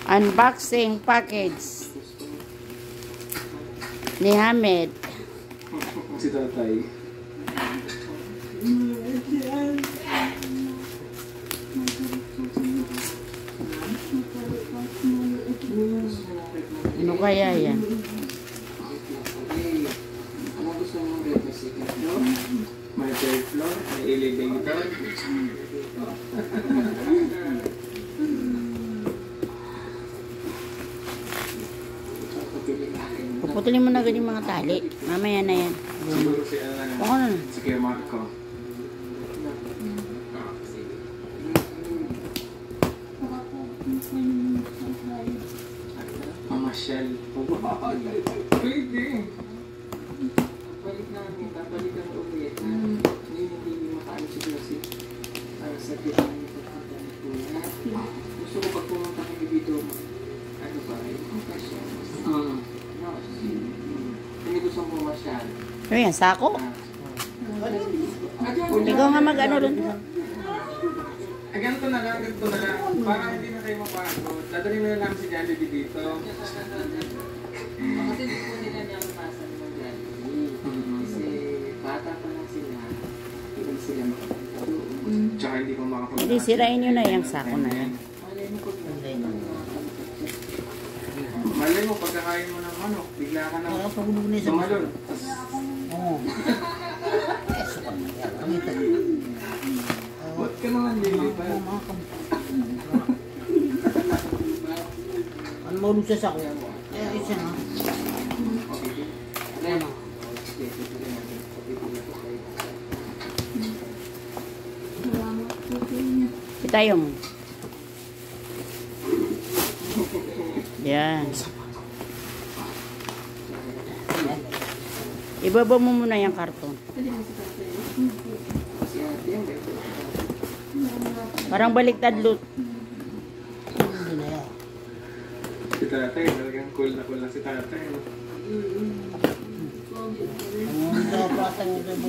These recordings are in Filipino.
Unboxing package ni Hamed. Si tatay. Ano kaya yan? Ano gusto mong breakfast? May third floor, may elevator. Puputulin mo na agad yung mga tali. Mamaya na yan. Siguro si Ako na. si Kuya Marco. Mama Shell. Pwede. Balik namin, babalik ang ulit. Hindi makaano si Josie. Sa kitang pagpunta ni Kuya. Gusto ko pag pumunta kami dito, ano ba, hindi gusto mo masyal. Ano yan? Sako? Ikaw nga mag-ano rin. Ganito na lang. Para hindi na kayo mapagod. Dadalhin mo na lang si Jollibee dito. Kasi hindi po nila niya mapasan ng Jollibee. Kasi bata pa lang sila. Hindi sila makapagod. Tsaka hindi ko makapagod. Hindi, sirain nyo na yung sako na yan. Malay mo, pagkakain mo ng manok, bigla ka na tumalon. Oo. Ba't ka naman lilipad? Ano mo sa sako? Isa nga. Ano? Kita yung. Yan. Ibaba mo muna yung karton. Parang baliktad loot. Hindi na yan. Si tatay, talagang cool na si tatay. Ang dapat ang ito mo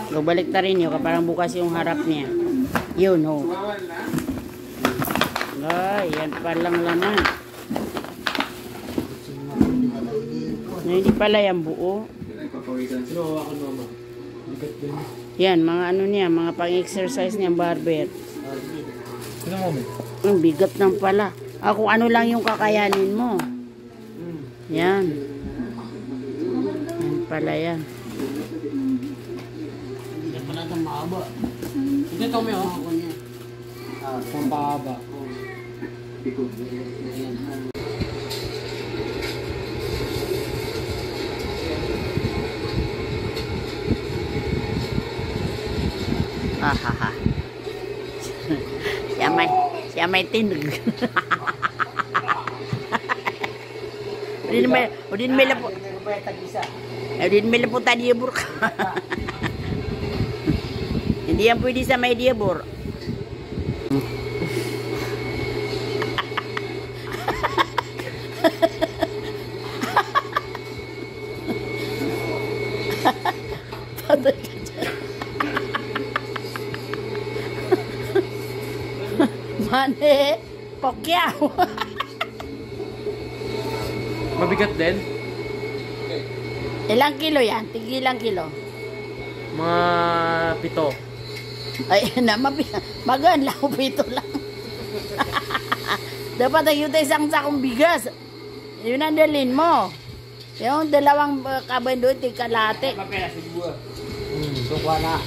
So, balik na rin yun. Parang bukas yung harap niya. Yun, ho. Ay, yan palang laman. Hindi pala yan buo. Yan, mga ano niya, mga pang-exercise niya, barber. Ang bigat ng pala. Kung ano lang yung kakayanin mo. Yan. Yan pala yan. Hindi pala itong mahaba. Hindi ito may ako niya. Itong mahaba. Hahaha. Siya may tinag. Udin may lapo. Udin may lapo tadiyabur ka. Hindi yan pwede sa may diyabur. Patay ka dyan. Mane, pokyaw. Mabigat din? Ilang kilo yan? Tigilang kilo? Mga 7. Ay, magan lang, pito lang. Dapat ayun tayo isang sakong bigas. Yun ang dalhin mo. Yung dalawang kaban doon, tigkalate. Papel, siguro. Sukwa na.